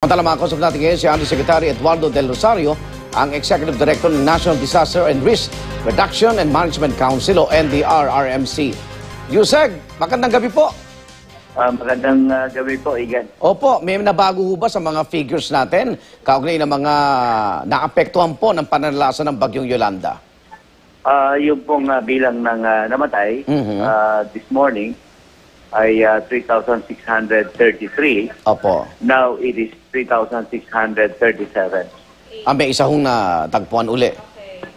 Samantala mga kausap natin ngayon si Undersecretary Eduardo Del Rosario, ang Executive Director ng National Disaster and Risk Reduction and Management Council o NDRRMC. Yusek, magandang gabi po. Magandang gabi po, Igan. Opo, may nabago ho ba sa mga figures natin kaugnay ng mga naapektuhan po ng pananalasa ng Bagyong Yolanda? Yung pong bilang ng namatay this morning ay 3,633. Opo. Now it is 3,637. May isa hong natagpuan uli.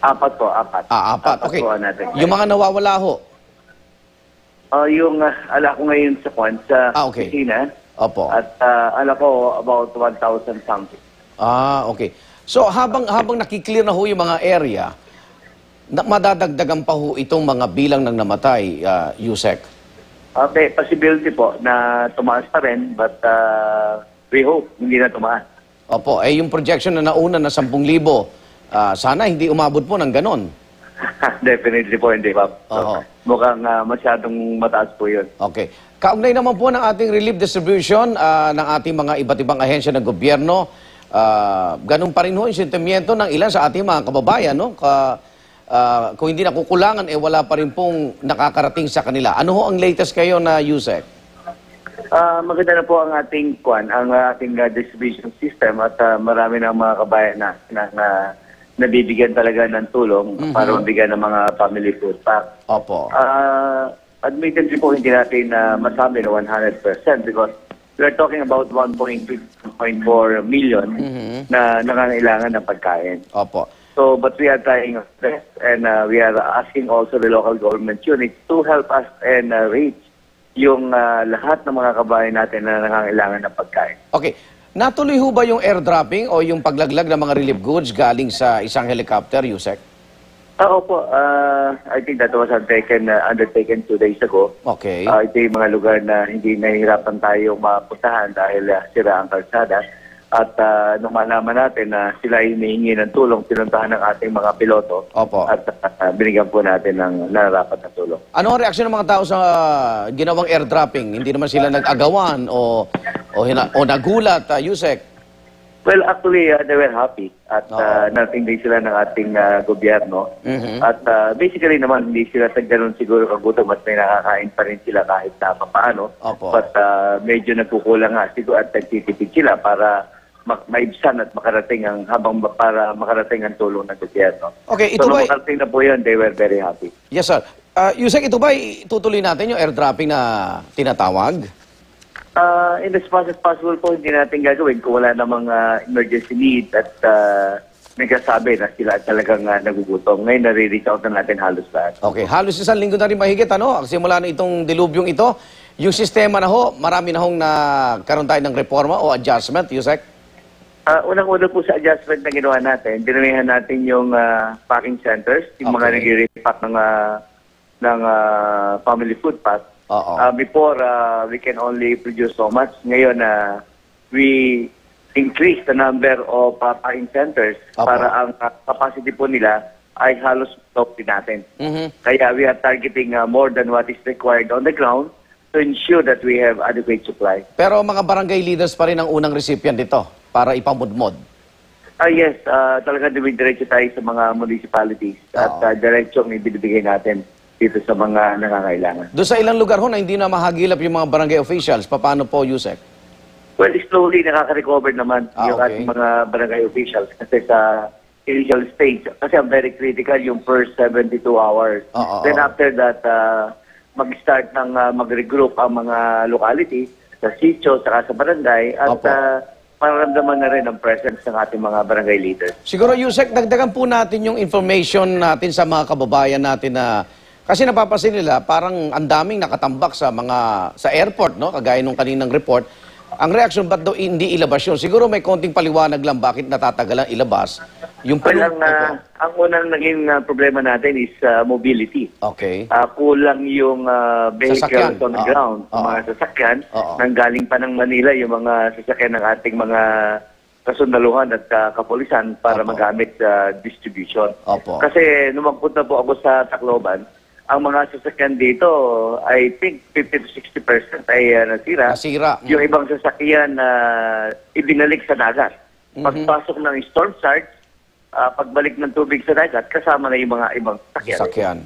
Apat po, apat. Apat. Okay. Po natin. Yung mga nawawala ho? Yung ala ko ngayon sa okay. opisina. Opo. At ala ko about 1,000 something. Okay. So habang nakiklear na ho yung mga area, madadagdagan pa ho itong mga bilang ng namatay, Yusek? Okay, possibility po na tumaas pa rin, but we hope hindi na tumaas. Opo, yung projection na nauna na 10,000, sana hindi umabot po ng ganon. Definitely po, hindi ba? So, mukhang masyadong mataas po yun. Okay. Kaugnay naman po ng ating relief distribution ng ating mga iba't ibang ahensya ng gobyerno, ganun pa rin ho yung sentimiento ng ilan sa ating mga kababayan, no? Kung hindi nakukulangan, wala pa rin pong nakakarating sa kanila. Ano ho ang latest kayo na Yusek? Maganda na po ang ating distribution system at marami ng mga kabayan na nabibigyan talaga ng tulong para mabigyan ng mga family food pack. Opo. Admittedly po hindi natin masabi na 100% because we are talking about 1.4 million na nangangailangan ng pagkain. Opo. So, but we are trying our best and we are asking also the local government units to help us and reach yung lahat ng mga kabayan natin na nangangailangan ng pagkain. Okay. Natuloy ho ba yung airdropping o yung paglaglag ng mga relief goods galing sa isang helicopter, Yusek? Opo. I think that was undertaken 2 days ago. Okay. Ito yung mga lugar na hindi nahihirapan tayong mapuntahan dahil sira ang kalsada. At nung malaman natin na sila ay hinihingi ng tulong, pinuntahan ng ating mga piloto. Opo. At binigyan po natin ng nararapat na tulong. Ano ang reaksyon ng mga tao sa ginawang airdropping? Hindi naman sila nag-agawan o nagulat, Yusek? Well, actually, they were happy at nating din sila ng ating gobyerno. At basically naman, hindi sila ganun siguro kagutom at may nakakain pa rin sila kahit na paano. But medyo nagkukulang nga siguro at nagtitipid sila para maibsan at makarating para makarating ang tulong ng gobyerno. Okay, ito so, ba... makarating na po yun, they were very happy. Yes, sir. Yusek, ito ba tutuloy natin yung airdropping na tinatawag? In as much as possible po, hindi natin gagawin kung wala namang emergency need at nagsasabi na sila talagang nagugutom. Ngayon, nare-reach out na natin halos lahat. Okay, halos 1 linggo na rin mahigit, simula na itong dilubyong ito. Yung sistema na ho, marami na hong nagkaroon tayo ng reforma o adjustment, Yusek? Unang-una po sa adjustment na ginawa natin, dinamihan natin yung packing centers, yung mga nag-repack ng family food pack. Before, we can only produce so much. Ngayon, we increase the number of packing centers para ang capacity po nila ay halos din natin. Kaya we are targeting more than what is required on the ground to ensure that we have adequate supply. Pero mga barangay leaders pa rin ang unang recipient dito para ipamudmod. Yes, talaga dumidiretso tayo sa mga municipalities at diretsong ibibigay natin dito sa mga nangangailangan. Doon sa ilang lugar ho na hindi na mahagilap yung mga barangay officials, paano po, Yusek? Well, slowly nakaka-recover naman yung ating mga barangay officials kasi sa initial stage, kasi ang very critical yung first 72 hours. Then after that, mag-start ng mag-regroup ang mga locality sa sitio, saka sa barangay at mararamdaman na rin ang presence ng ating mga barangay leaders. Siguro, Yusek, dagdagan po natin yung information natin sa mga kababayan natin na kasi napapansin nila, parang ang daming nakatambak sa airport, no? Kagaya nung kaninang report. Ang reaction, ba't daw hindi ilabas yun? Siguro may konting paliwanag lang bakit natatagalan ilabas. Ang unang naging problema natin is mobility. Okay. Kulang yung vehicles on the ground, mga sasakyan. Nanggaling pa ng Manila yung mga sasakyan ng ating mga kasundaluhan at kapulisan para magamit sa distribution. Kasi nung magpunta po ako sa Tacloban, ang mga sasakyan dito, I think 50 to 60% ay nasira. Nasira. Yung ibang sasakyan na ibinalik sa dagat. Pagpasok ng storm surge, pagbalik ng tubig sa dagat, kasama na yung mga ibang sasakyan. Sasakyan.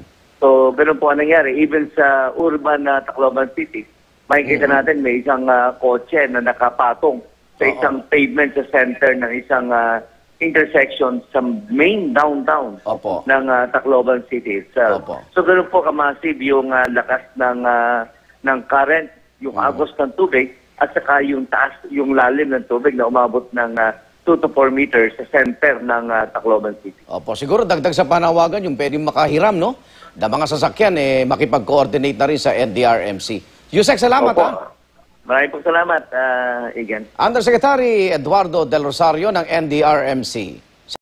So, ganun po ang nangyari. Even sa urban na Tacloban City, makikita natin may isang kotse na nakapatong sa isang pavement sa center ng isang intersection sa main downtown Opo. ng Tacloban City itself. Opo. So, ganun po ka-massive yung lakas ng current, yung agos ng tubig, at saka yung taas, yung lalim ng tubig na umabot ng 2 to 4 meters sa center ng Tacloban City. Opo, siguro dagdag sa panawagan yung pwedeng makahiram, no? Na mga sasakyan, makipag-coordinate na rin sa NDRMC. Yusek, salamat, Opo. ha? Maraming po salamat, Igan. Undersecretary Eduardo Del Rosario ng NDRMC.